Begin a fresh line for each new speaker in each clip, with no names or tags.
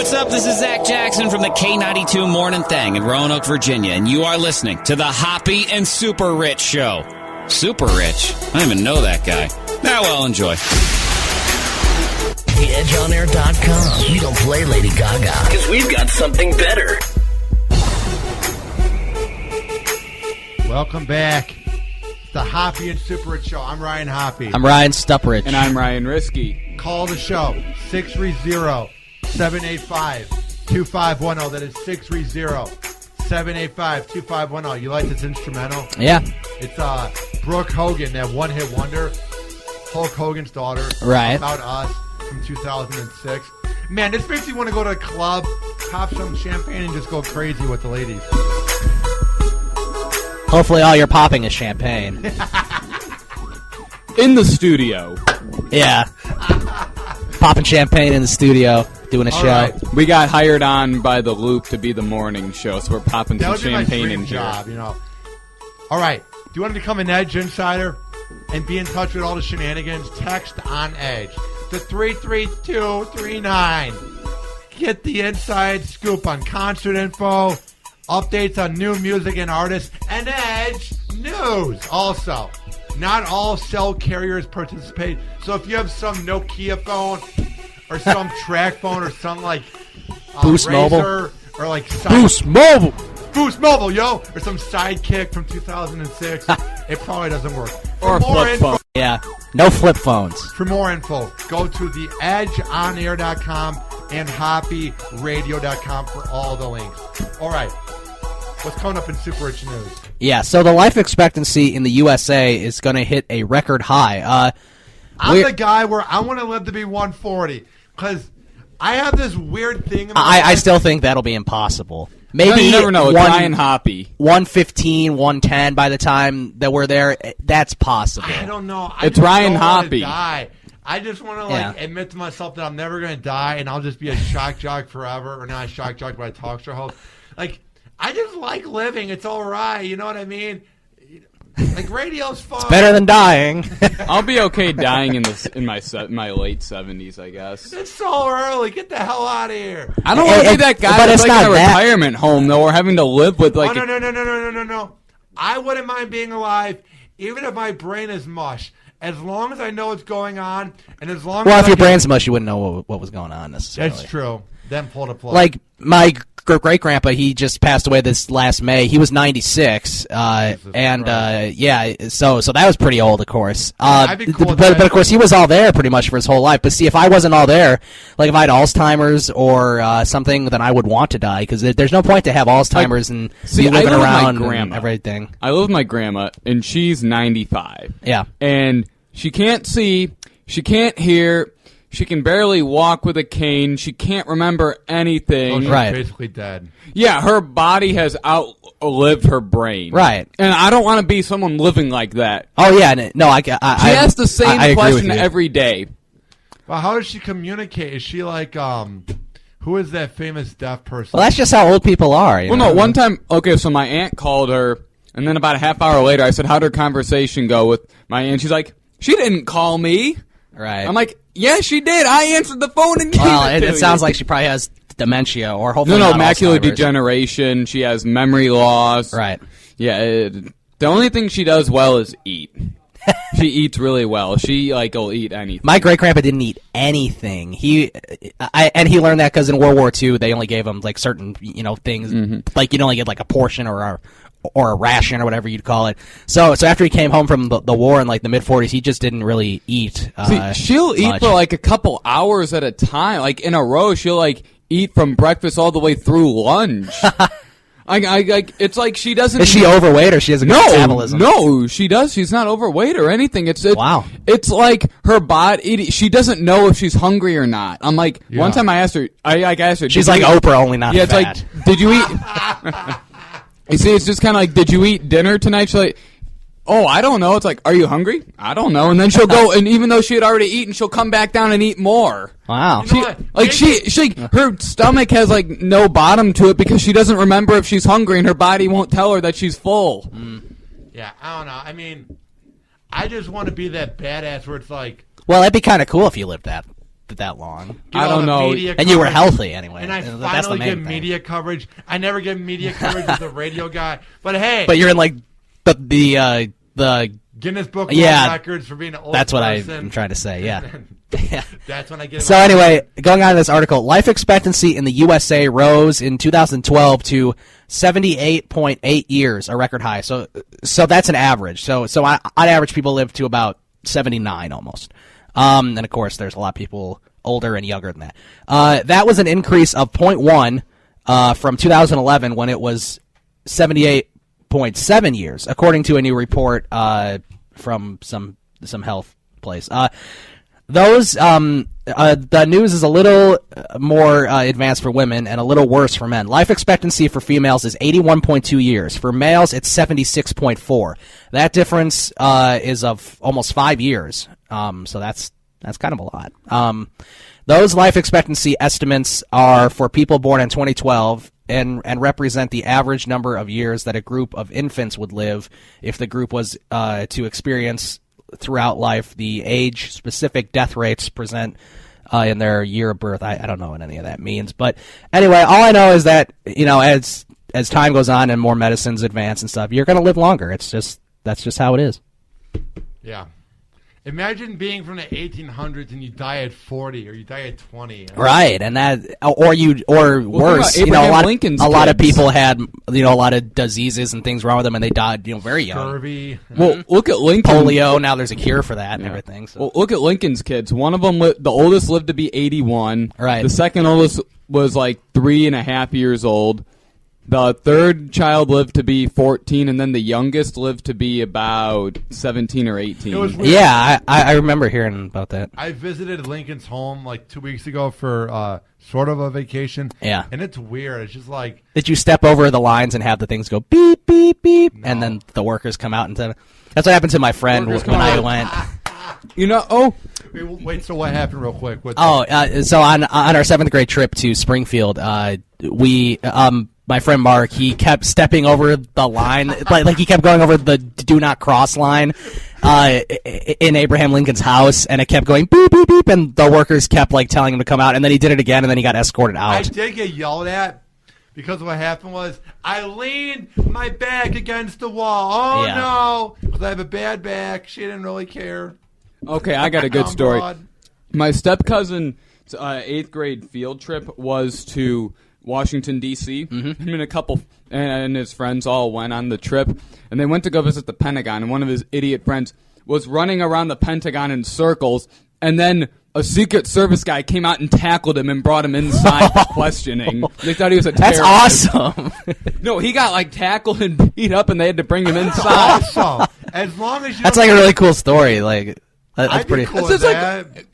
what's up? This is Zach Jackson from the K92 Morning Thing in Roanoke, Virginia, and you are listening to the Hoppe and SuperRICH Show. SuperRICH? I don't even know that guy. Now, well, enjoy.
TheEdgeOnAir.com. We don't play Lady Gaga because we've got something better.
Welcome back. It's the Hoppe and SuperRICH Show. I'm Ryan Hoppe.
I'm Ryan StuperRICH.
And I'm Ryan Risky.
Call the show, 630-785-2510. That is 630-785-2510. You like this instrumental?
Yeah.
It's Brooke Hogan, that one-hit wonder, Hulk Hogan's daughter.
Right.
About Us from 2006. Man, this makes you want to go to a club, pop some champagne, and just go crazy with the ladies.
Hopefully all you're popping is champagne.
In the studio.
Yeah. Popping champagne in the studio, doing a show.
Right.
We got hired on by the Loop to be the morning show, so we're popping some champagne in here.
Job, you know. All right. Do you want to become an Edge Insider and be in touch with all the shenanigans? Text on Edge to 33239. Get the inside scoop on concert info, updates on new music and artists, and Edge news. Also, not all cell carriers participate. So if you have some Nokia phone or some track phone or some like
Boost
Razor
Mobile
or like
Boost Mobile,
yo, or some Sidekick from 2006, it probably doesn't work.
Or a flip phone.
Yeah. No flip phones.
For more info, go to theedgeonair.com and hoppyradio.com for all the links. All right. What's coming up in SuperRICH news?
Yeah, so the life expectancy in the USA is going to hit a record high.
I'm the guy where I want to live to be 140 because I have this weird thing in my
I
life.
still think that'll be impossible. Maybe
No, you never know. Ryan Hoppe.
115, 110 by the time that we're there. That's possible.
I don't know.
It's Ryan
Hoppe.
Hoppe.
I just want to admit to myself that I'm never going to die and I'll just be a shock jock forever, or not a shock jock, but a talk show host. Like, I just like living. It's all right. You know what I mean? Like, radio's fun.
It's better than dying.
I'll be okay dying in my late 70s, I guess.
It's so early. Get the hell out of here.
I don't want to be that guy
but
that's
it's
like in
not
a
that.
retirement home, though, or having to live with like.
Oh, no. I wouldn't mind being alive, even if my brain is mush. As long as I know what's going on, and as long
Well,
as
if your brain's mush, you wouldn't know what was going on necessarily.
That's true. Then pull the plug.
Like my great-grandpa, he just passed away this last May. He was 96, so that was pretty old, of course.
I'd be cool with
but
that.
of course, he was all there pretty much for his whole life. But see, if I wasn't all there, like if I had Alzheimer's or something, then I would want to die because there's no point to have Alzheimer's and be living around and everything.
I live with my grandma, and she's 95.
Yeah.
And she can't see, she can't hear, she can barely walk with a cane, she can't remember anything.
she's
Right.
basically dead.
Yeah, her body has outlived her brain.
Right.
And I don't want to be someone living like that.
Oh yeah, no, I
She asks the same
I agree with
question
you.
every day.
Well, how does she communicate? Is she like, who is that famous deaf person?
Well, that's just how old people are. You
Well,
know?
no, one time, okay, so my aunt called her, and then about a half hour later, I said, how'd her conversation go with my aunt? She's like, she didn't call me.
Right.
I'm like, yeah, she did. I answered the phone and gave
Well,
it to
it sounds
you.
like she probably has dementia or hopefully
No,
not
macular
Alzheimer's.
degeneration. She has memory loss.
Right.
Yeah, the only thing she does well is eat. She eats really well. She will eat anything.
My great grandpa didn't eat anything. He learned that because in World War II they only gave him like certain things.
Mm-hmm.
Like you'd only get like a portion or a ration or whatever you'd call it. So after he came home from the war in like the mid 40s, he just didn't really eat.
See, she'll eat
much.
for like a couple hours at a time, like in a row. She'll like eat from breakfast all the way through lunch. It's like she doesn't.
Is she overweight or she has a good metabolism?
No, she does. She's not overweight or anything.
Wow.
It's like her body. She doesn't know if she's hungry or not. I'm like, one time I asked her. I asked her.
She's like Oprah, only not
it's
fat.
like, did you eat? You see, it's just kind of like, did you eat dinner tonight? She's like, oh, I don't know. It's like, are you hungry? I don't know. And then she'll go, and even though she had already eaten, she'll come back down and eat more.
Wow.
You know what?
She her stomach has like no bottom to it because she doesn't remember if she's hungry, and her body won't tell her that she's full.
Yeah, I don't know. I mean, I just want to be that badass where it's like,
Well, that'd be kind of cool if you lived that that long.
Get
I
all
don't
the
know.
media
And you were
coverage.
healthy anyway.
And I
That's the
finally
main
get
thing.
media coverage. I never get media coverage as a radio guy. But hey,
But you're in like the
Guinness Book of
Yeah,
World Records for being an old
that's what
person.
I'm trying to say. Yeah. Yeah.
That's when I get.
So anyway, going on to this article, life expectancy in the USA rose in 2012 to 78.8 years, a record high. So that's an average. So on average, people live to about 79 almost. And of course, there's a lot of people older and younger than that. That was an increase of 0.1 from 2011 when it was 78.7 years, according to a new report from some health place. The news is a little more advanced for women and a little worse for men. Life expectancy for females is 81.2 years. For males, it's 76.4. That difference is of almost 5 years. So that's kind of a lot. Those life expectancy estimates are for people born in 2012 and represent the average number of years that a group of infants would live if the group was to experience throughout life the age-specific death rates present in their year of birth. I don't know what any of that means. But anyway, all I know is that, as time goes on and more medicines advance and stuff, you're going to live longer. That's just how it is.
Yeah. Imagine being from the 1800s and you die at 40 or you die at 20.
Right, and that, or worse,
Lincoln's
a lot of
kids.
people had, a lot of diseases and things wrong with them, and they died, very young.
Scurvy.
Well, look at Lincoln.
Polio. Now there's a cure for that and everything. So.
Well, look at Lincoln's kids. One of them, the oldest lived to be 81.
Right.
The second oldest was like 3.5 years old. The third child lived to be 14, and then the youngest lived to be about 17 or 18.
It was weird.
Yeah, I remember hearing about that.
I visited Lincoln's home like 2 weeks ago for sort of a vacation.
Yeah.
And it's weird. It's just like...
Did you step over the lines and have the things go beep, beep, beep, and then the workers come out and that's what happened to my friend
Workers
when
come
I
out.
went.
Wait, so what happened real quick?
So on our 7th grade trip to Springfield, we my friend Mark, he kept stepping over the line, like he kept going over the do not cross line in Abraham Lincoln's house, and it kept going beep, beep, beep, and the workers kept telling him to come out, and then he did it again, and then he got escorted out.
I did get yelled at because what happened was I leaned my back against the wall. Oh,
Yeah.
no, because I have a bad back. She didn't really care.
Okay, I got a good story.
Broad.
My step-cousin's 8th grade field trip was to Washington, D.C.
Mm-hmm.
Him and a couple and his friends all went on the trip, and they went to go visit the Pentagon, and one of his idiot friends was running around the Pentagon in circles, and then a Secret Service guy came out and tackled him and brought him inside for questioning. They thought he was a
That's
terrorist.
awesome.
No, he got tackled and beat up, and they had to bring him inside.
Also, as long as you
That's
don't-
a really cool story. That's
I'd be
pretty.
cool
It's
with
just
that.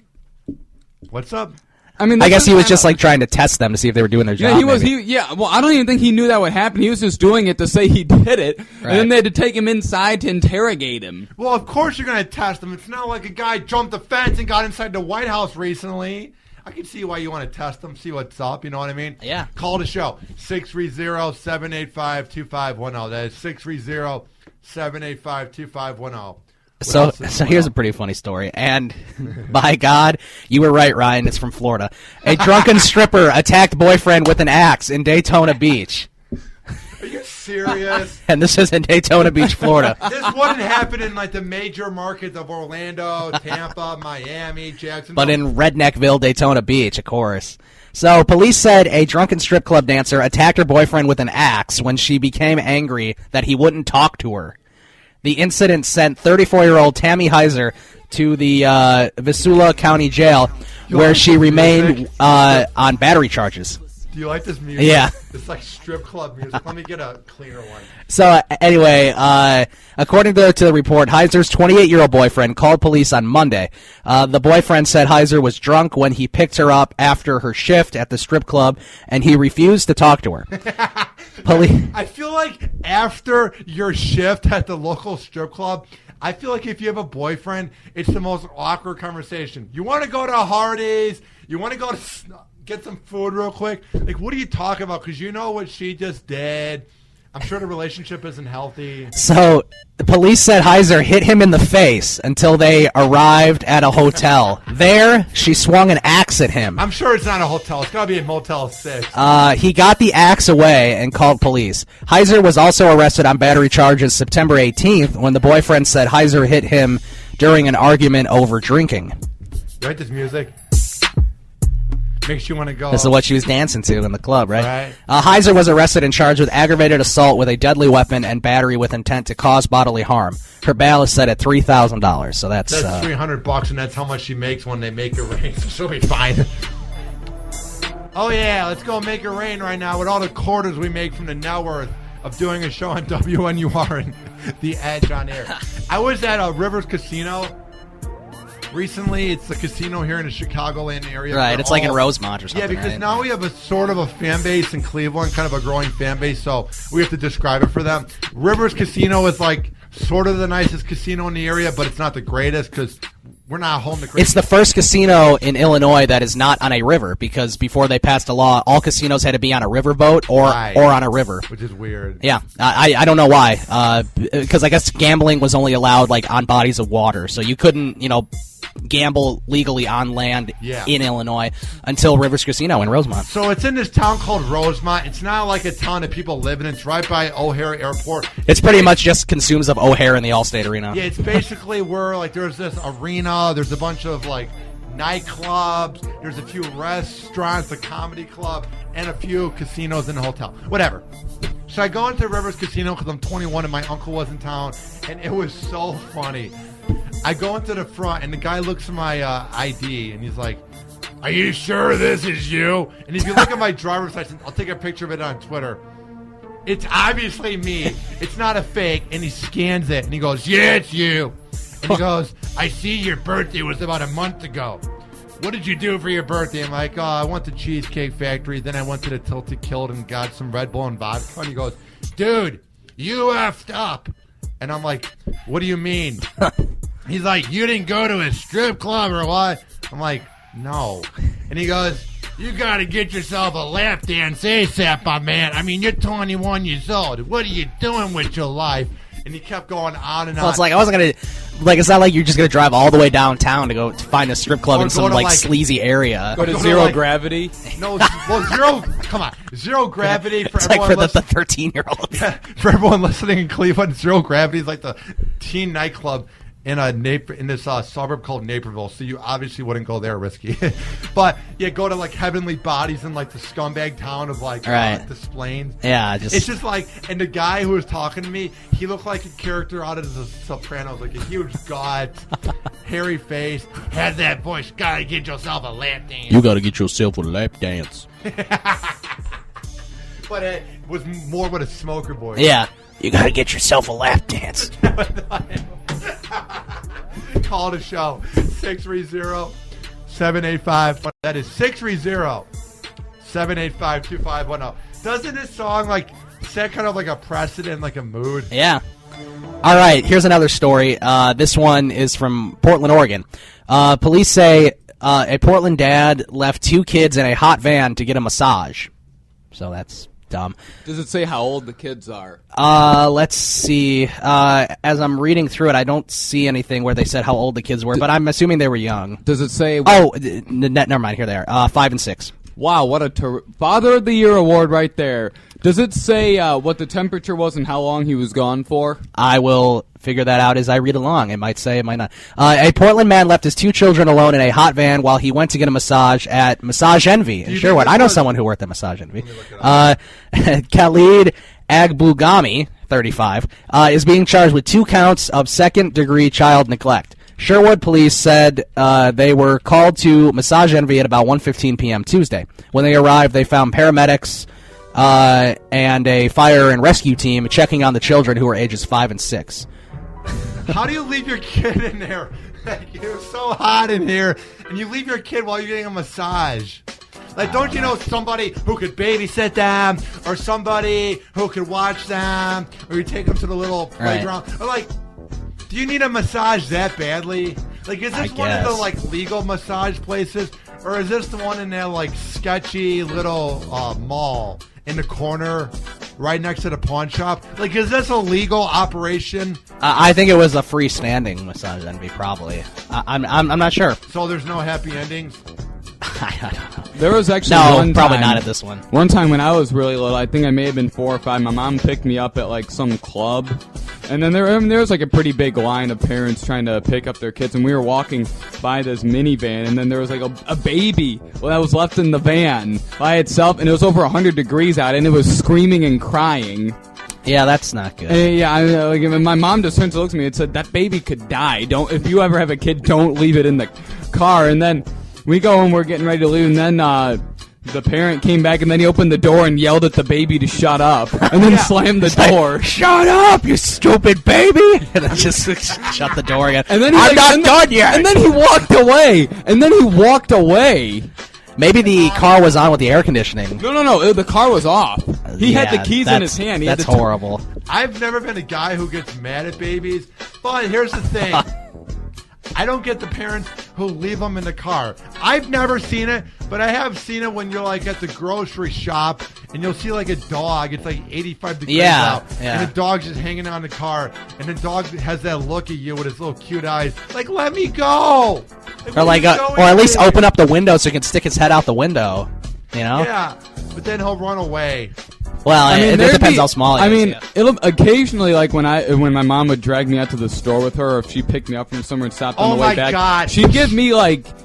What's up?
I mean,
I
this
guess
is
he was
kinda-
just trying to test them to see if they were doing their job.
Yeah, he was.
maybe.
Well, I don't even think he knew that would happen. He was just doing it to say he did it, and
Right.
then they had to take him inside to interrogate him.
Well, of course you're going to test them. It's not like a guy jumped the fence and got inside the White House recently. I can see why you want to test them, see what's up. You know what I mean?
Yeah.
Call the show. 630-785-2510. That is 630-785-2510.
So here's a pretty funny story. And by God, you were right, Ryan. It's from Florida. A drunken stripper attacked boyfriend with an axe in Daytona Beach.
Are you serious?
And this is in Daytona Beach, Florida.
This wouldn't happen in the major markets of Orlando, Tampa, Miami, Jacksonville.
But in Redneckville, Daytona Beach, of course. So police said a drunken strip club dancer attacked her boyfriend with an axe when she became angry that he wouldn't talk to her. The incident sent 34-year-old Tammy Heiser to the Visalia County Jail, where she remained on battery charges.
Do you like this music?
Yeah.
It's like strip club music. Let me get a cleaner one.
So anyway, according to the report, Heiser's 28-year-old boyfriend called police on Monday. The boyfriend said Heiser was drunk when he picked her up after her shift at the strip club, and he refused to talk to her.
I feel like after your shift at the local strip club, I feel like if you have a boyfriend, it's the most awkward conversation. You want to go to Hardee's? You want to go to get some food real quick? What are you talking about? Because you know what she just did. I'm sure the relationship isn't healthy.
So the police said Heiser hit him in the face until they arrived at a hotel. There, she swung an axe at him.
I'm sure it's not a hotel. It's got to be a Motel 6.
He got the axe away and called police. Heiser was also arrested on battery charges September 18th when the boyfriend said Heiser hit him during an argument over drinking.
You like this music? Makes you want to go.
This is what she was dancing to in the club, right?
Right.
Heiser was arrested and charged with aggravated assault with a deadly weapon and battery with intent to cause bodily harm. Her bail is set at $3,000, so that's
$300, and that's how much she makes when they make it rain. So she'll be fine. Oh yeah, let's go make it rain right now with all the quarters we make from the net worth of doing a show on WNUR and The Edge on air. I was at Rivers Casino recently. It's a casino here in the Chicagoland area.
right. It's like in Rosemont or something.
Yeah, because
right?
now we have a sort of a fan base in Cleveland, kind of a growing fan base, so we have to describe it for them. Rivers Casino is like sort of the nicest casino in the area, but it's not the greatest because we're not home to crazy.
It's the first casino in Illinois that is not on a river because before they passed a law, all casinos had to be on a riverboat or on a river.
Which is weird.
Yeah, I don't know why. Because I guess gambling was only allowed like on bodies of water, so you couldn't gamble legally on land in Illinois until Rivers Casino in Rosemont.
So it's in this town called Rosemont. It's not like a town that people live in. It's right by O'Hare Airport.
It's pretty much just consumes of O'Hare in the Allstate Arena.
Yeah, it's basically where like there's this arena. There's a bunch of like nightclubs. There's a few restaurants, a comedy club, and a few casinos in the hotel. Whatever. So I go into Rivers Casino because I'm 21 and my uncle was in town, and it was so funny. I go into the front, and the guy looks at my ID, and he's like, "Are you sure this is you?" And if you look at my driver's license, I'll take a picture of it on Twitter. It's obviously me. It's not a fake. And he scans it, and he goes, "Yeah, it's you." And he goes, "I see your birthday was about a month ago. What did you do for your birthday?" I'm like, "Oh, I went to Cheesecake Factory. Then I went to the Tilted Kilt and got some Red Bull and vodka." And he goes, "Dude, you effed up." And I'm like, "What do you mean?" He's like, "You didn't go to a strip club or what?" I'm like, "No." And he goes, "You got to get yourself a lap dance ASAP, my man. I mean, you're 21 years old. What are you doing with your life?" And he kept going on and on.
Well, it's like I wasn't gonna, like, it's not like you're just gonna drive all the way downtown to go to find a strip club
Or
in
go
some
to,
like
like,
sleazy area.
Go to
Go to,
Zero
like-
Gravity.
No, well, zero gravity for
It's like
everyone
for the
listening.
13-year-olds.
For everyone listening in Cleveland, Zero Gravity is like the teen nightclub in this suburb called Naperville. So you obviously wouldn't go there, risky. But yeah, go to like Heavenly Bodies in like the scumbag town of like Des Plaines.
Yeah,
It's just like, and the guy who was talking to me, he looked like a character out of The Sopranos, like a huge gut, hairy face, had that voice. Gotta get yourself a lap dance.
You gotta get yourself a lap dance.
But it was more with a smoker voice.
Yeah, you gotta get yourself a lap dance.
Call the show 630-785. That is 630-785-2510. Doesn't this song like set kind of like a precedent, like a mood?
Yeah. All right, here's another story. This one is from Portland, Oregon. Police say a Portland dad left 2 kids in a hot van to get a massage. So that's dumb.
Does it say how old the kids are?
Let's see. As I'm reading through it, I don't see anything where they said how old the kids were, but I'm assuming they were young.
Does it say...
Never mind. Here they are. 5 and 6.
Wow, what a Father of the Year award right there. Does it say what the temperature was and how long he was gone for?
I will figure that out as I read along. It might say, it might not. A Portland man left his 2 children alone in a hot van while he went to get a massage at Massage Envy in Sherwood. I know someone who worked at Massage Envy. Khalid Agbugami, 35, is being charged with 2 counts of second-degree child neglect. Sherwood police said they were called to Massage Envy at about 1:15 p.m. Tuesday. When they arrived, they found paramedics and a fire and rescue team checking on the children who were ages 5 and 6.
How do you leave your kid in there? Like, it was so hot in here, and you leave your kid while you're getting a massage. Like, don't you know somebody who could babysit them, or somebody who could watch them, or you take them to the little playground? Or like, do you need a massage that badly? Like, is this one of the like legal massage places, or is this the one in that like sketchy little mall in the corner right next to the pawn shop? Like, is this a legal operation?
I think it was a freestanding massage envy, probably. I'm not sure.
So there's no happy endings?
I don't know.
There was actually
No, probably not at this one.
One time when I was really little, I think I may have been 4 or 5, my mom picked me up at like some club. And then there was like a pretty big line of parents trying to pick up their kids. And we were walking by this minivan. And then there was like a baby that was left in the van by itself. And it was over 100 degrees out. And it was screaming and crying.
Yeah, that's not good.
My mom just turned to look at me and said, that baby could die. If you ever have a kid, don't leave it in the car. And then we go and we're getting ready to leave, and then the parent came back, and then he opened the door and yelled at the baby to shut up, and then slammed the door.
Shut up, you stupid baby! And then just shut the door again.
And then
I'm not done yet!
And then he walked away.
Maybe the car was on with the air conditioning.
No, the car was off. He had the keys in his hand.
That's horrible.
I've never been a guy who gets mad at babies, but here's the thing. I don't get the parents who leave them in the car. I've never seen it, but I have seen it when you're like at the grocery shop and you'll see like a dog. It's like 85 degrees out.
Yeah.
And the dog's just hanging out in the car. And the dog has that look at you with his little cute eyes. Like, let me go.
Or at least open up the window so he can stick his head out the window. You know?
Yeah. But then he'll run away.
Well, it depends how small he is.
It'll occasionally, like when my mom would drag me out to the store with her, or if she picked me up from somewhere and stopped on the way back.
Oh my God!
She'd give me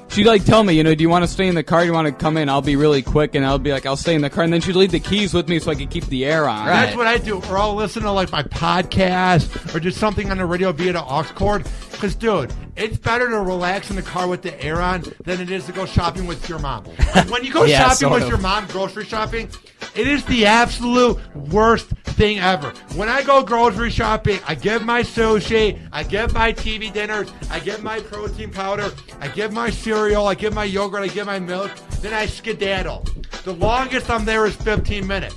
she'd tell me, do you want to stay in the car? Do you want to come in? I'll be really quick, and I'll be like, I'll stay in the car, and then she'd leave the keys with me so I could keep the air on.
Right. That's what I do. Or I'll listen to like my podcast or just something on the radio via the aux cord. Because, dude, it's better to relax in the car with the air on than it is to go shopping with your mom. When you go shopping with your mom, grocery shopping, it is the absolute worst thing ever. When I go grocery shopping, I give my sushi, I give my TV dinners, I give my protein powder, I give my cereal, I give my yogurt, I give my milk, then I skedaddle. The longest I'm there is 15 minutes.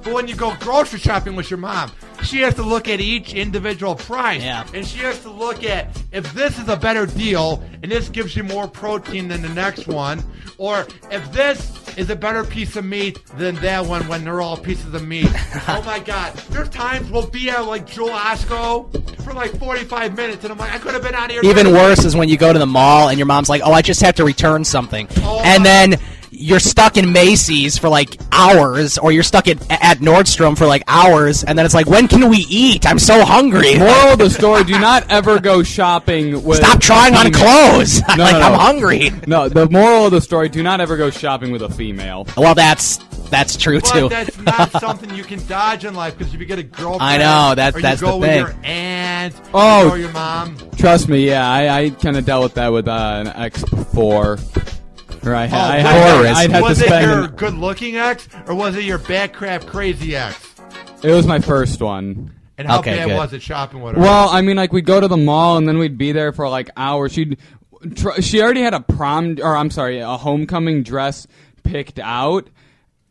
But when you go grocery shopping with your mom, she has to look at each individual price.
Yeah.
And she has to look at if this is a better deal and this gives you more protein than the next one, or if this is a better piece of meat than that one when they're all pieces of meat. Oh my God. There's times we'll be at like Jewel Osco for like 45 minutes and I'm like, I could have been out of here.
Even worse is when you go to the mall and your mom's like, oh, I just have to return something. And then you're stuck in Macy's for like hours, or you're stuck at Nordstrom for like hours, and then it's like, when can we eat? I'm so hungry.
Moral of the story, do not ever go shopping with...
Stop trying on clothes.
No.
I'm hungry.
No, the moral of the story, do not ever go shopping with a female.
Well, that's true, too.
But that's not something you can dodge in life, because if you get a girlfriend...
I know, that's
or
the
you go
thing.
with your aunt,
Oh.
or your mom...
Trust me, yeah, I kind of dealt with that with an ex before. Right,
was it your good-looking ex, or was it your backcrap crazy ex?
It was my first one.
And how bad was it shopping with her?
Well, I mean, like, we'd go to the mall, and then we'd be there for, like, hours. She already had a homecoming dress picked out,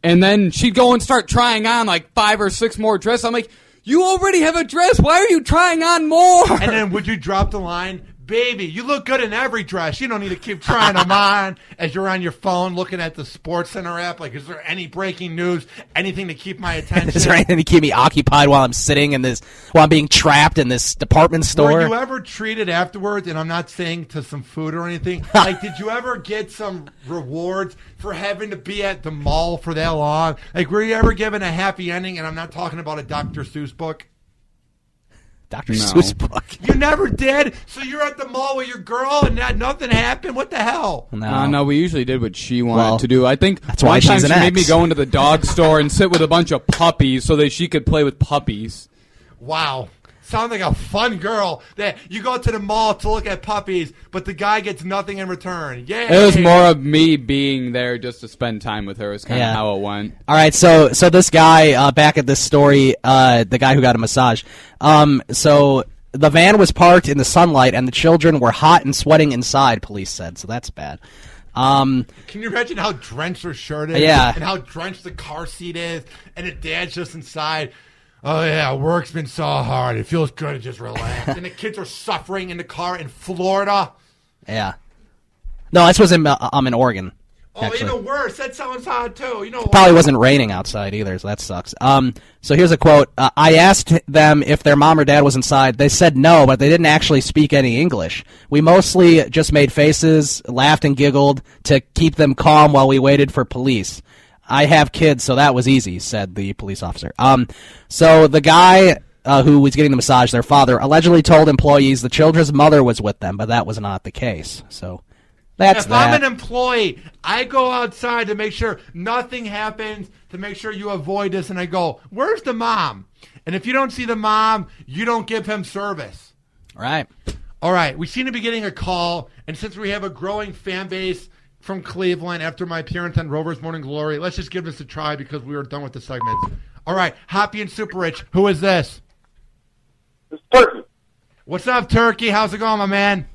and then she'd go and start trying on, like, 5 or 6 more dresses. I'm like, you already have a dress. Why are you trying on more?
And then would you drop the line, baby, you look good in every dress. You don't need to keep trying them on as you're on your phone looking at the Sports Center app. Like, is there any breaking news? Anything to keep my attention?
Is there anything to keep me occupied while I'm sitting while I'm being trapped in this department store?
Were you ever treated afterwards, and I'm not saying to some food or anything, like, did you ever get some rewards for having to be at the mall for that long? Like, were you ever given a happy ending? And I'm not talking about a Dr. Seuss book.
Dr. Seuss book.
You never did? So you're at the mall with your girl and nothing happened? What the hell?
No, we usually did what she wanted to do. I think
that's why she's an ex.
She made me go into the dog store and sit with a bunch of puppies so that she could play with puppies.
Wow. Sounds like a fun girl that you go to the mall to look at puppies, but the guy gets nothing in return. Yeah.
It was more of me being there just to spend time with her is kind of how it went.
All right, so this guy, back at this story, the guy who got a massage, so the van was parked in the sunlight and the children were hot and sweating inside, police said, so that's bad.
Can you imagine how drenched her shirt is?
Yeah.
And how drenched the car seat is, and the dad's just inside. Oh, yeah, work's been so hard. It feels good to just relax. And the kids are suffering in the car in Florida.
Yeah. No, this was in Oregon.
Oh,
actually.
even worse. That sounds hot, too. You know,
Probably wasn't raining outside either, so that sucks. So here's a quote. I asked them if their mom or dad was inside. They said no, but they didn't actually speak any English. We mostly just made faces, laughed and giggled to keep them calm while we waited for police. I have kids, so that was easy, said the police officer. So the guy who was getting the massage, their father, allegedly told employees the children's mother was with them, but that was not the case. So that's
if
that.
I'm an employee, I go outside to make sure nothing happens, to make sure you avoid this, and I go, where's the mom? And if you don't see the mom, you don't give him service.
Right.
All right, we seem to be getting a call, and since we have a growing fan base from Cleveland after my appearance on Rover's Morning Glory, let's just give this a try because we were done with the segments. All right, Hoppe and Super Rich, who is this?
It's Turkey.
What's up, Turkey? How's it going, my man?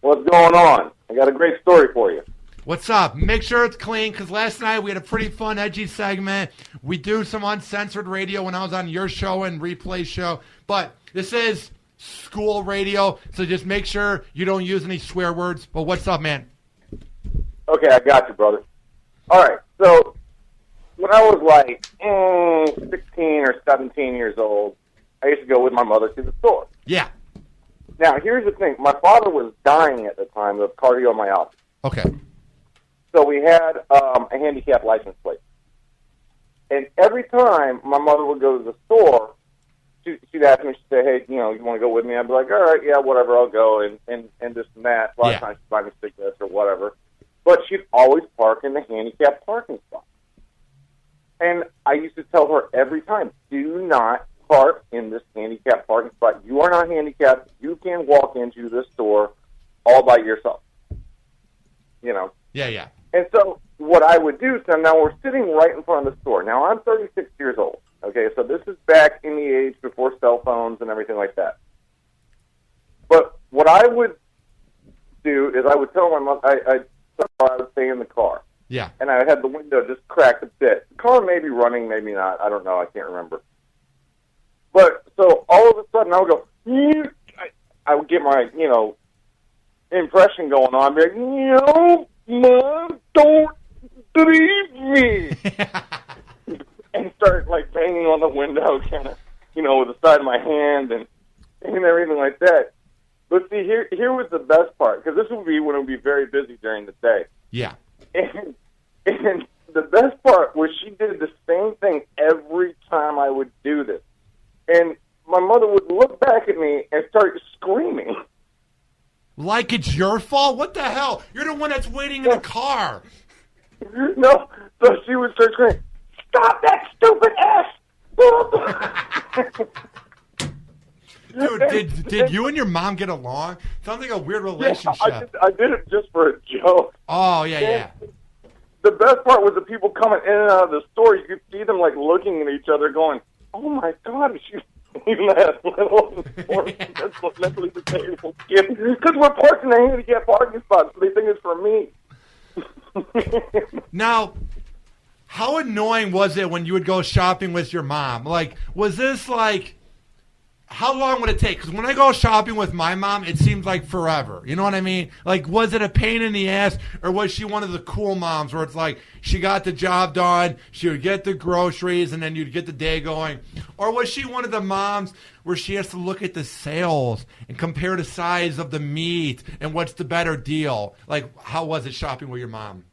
What's going on? I got a great story for you.
What's up? Make sure it's clean, because last night we had a pretty fun, edgy segment. We do some uncensored radio when I was on your show and replay show. But this is school radio, so just make sure you don't use any swear words. But what's up, man?
Okay, I got you, brother. All right, so when I was like 16 or 17 years old, I used to go with my mother to the store.
Yeah.
Now, here's the thing. My father was dying at the time of cardiomyopathy.
Okay.
So we had a handicap license plate. And every time my mother would go to the store, she'd ask me, she'd say, hey, you want to go with me? I'd be like, all right, yeah, whatever, I'll go, and this and that. A lot of times she'd buy me cigarettes or whatever. But she'd always park in the handicap parking spot. And I used to tell her every time, do not park in this handicapped parking spot. You are not handicapped. You can walk into this store all by yourself.
Yeah.
And so what I would do, so now we're sitting right in front of the store. Now I'm 36 years old. Okay, so this is back in the age before cell phones and everything like that. But what I would do is I would tell my mom, I would stay in the car.
Yeah.
And I had the window just cracked a bit. The car may be running, maybe not. I don't know. I can't remember. But so all of a sudden I would go, I would get my, impression going on. I'd be like, Mom, don't leave me. And start like banging on the window, kind of, with the side of my hand and everything like that. But see, here was the best part, because this would be when it would be very busy during the day.
Yeah.
And the best part was she did the same thing every time I would do this. And my mother would look back at me and start screaming.
Like it's your fault? What the hell? You're the one that's waiting in the car.
No, so she would start screaming, stop that stupid ass!
Dude, did you and your mom get along? Sounds like a weird relationship.
Yeah, I did it just for a joke.
Oh, yeah.
The best part was the people coming in and out of the store. You could see them like looking at each other going, oh my God, is she even that little mentally disabled kid? Because we're parked in a handicap parking spot, so they think it's for me.
Now, how annoying was it when you would go shopping with your mom? Like, was this like, how long would it take? Because when I go shopping with my mom, it seems like forever. You know what I mean? Like, was it a pain in the ass, or was she one of the cool moms where it's like she got the job done, she would get the groceries, and then you'd get the day going? Or was she one of the moms where she has to look at the sales and compare the size of the meat and what's the better deal? Like, how was it shopping with your mom?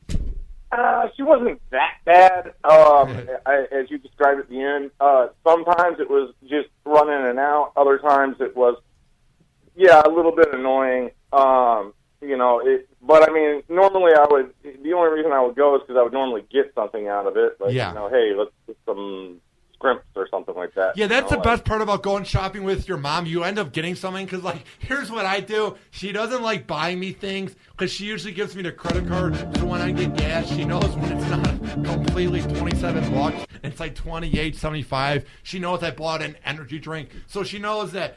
She wasn't that bad, as you described at the end. Sometimes it was just run in and out. Other times it was, a little bit annoying. But I mean, normally the only reason I would go is because I would normally get something out of it. Like, hey, let's get some scrimps or something like that.
Yeah, that's the best part about going shopping with your mom. You end up getting something because, like, here's what I do. She doesn't like buying me things because she usually gives me the credit card. So when I get gas, she knows when it's not completely $27. It's like $28.75. She knows I bought an energy drink. So she knows that,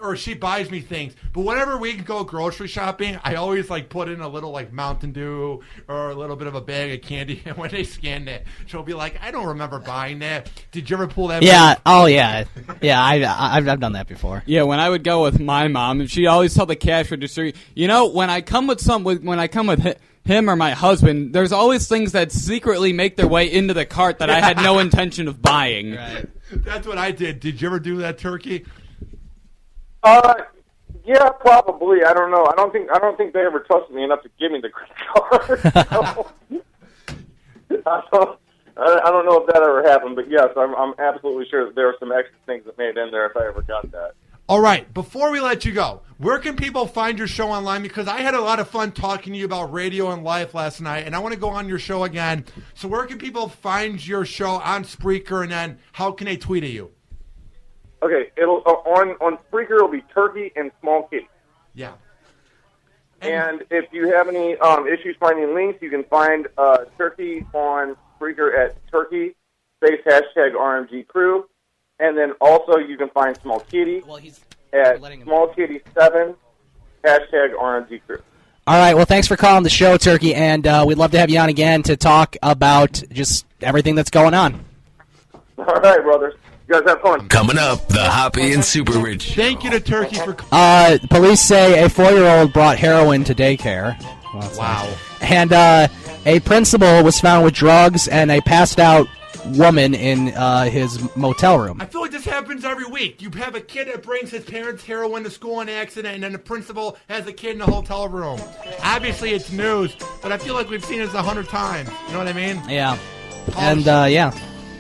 or she buys me things. But whenever we go grocery shopping, I always like put in a little like Mountain Dew or a little bit of a bag of candy. And when they scan it, she'll be like, I don't remember buying that. Did you ever pull that?
Yeah.
move?
Oh, yeah. Yeah, I've done that before.
Yeah, when I would go with my mom, she'd always tell the cash register, when I come with him or my husband, there's always things that secretly make their way into the cart that I had no intention of buying.
Right.
That's what I did. Did you ever do that, Turkey?
Yeah, probably. I don't know. I don't think they ever trusted me enough to give me the credit card. I don't know if that ever happened, but yes, I'm absolutely sure that there were some extra things that made it in there if I ever got that.
All right, before we let you go, where can people find your show online? Because I had a lot of fun talking to you about radio and life last night, and I want to go on your show again. So where can people find your show on Spreaker, and then how can they tweet at you?
Okay, it'll on Spreaker it'll be Turkey and Small Kitty.
Yeah.
And if you have any issues finding links, you can find Turkey on Spreaker at Turkey space hashtag RMG Crew. And then also you can find Small Kitty at Small Kitty 7 hashtag RMG Crew.
All right, well, thanks for calling the show, Turkey, and we'd love to have you on again to talk about just everything that's going on.
All right, brothers. You guys have fun.
Coming up, the Hoppe and Super Rich.
Thank you to Turkey for...
Police say a 4-year-old brought heroin to daycare. Well, that's
Wow.
nice. And a principal was found with drugs and a passed-out woman in his motel room.
I feel like this happens every week. You have a kid that brings his parents' heroin to school in an accident, and then the principal has a kid in a hotel room. Obviously, it's news, but I feel like we've seen this 100 times. You know what I mean?
Yeah. And, yeah,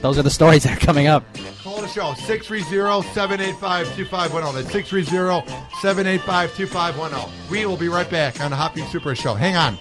those are the stories that are coming up.
Call the show, 630-785-2510. That's 630-785-2510. We will be right back on the Hoppe and Super Show. Hang on.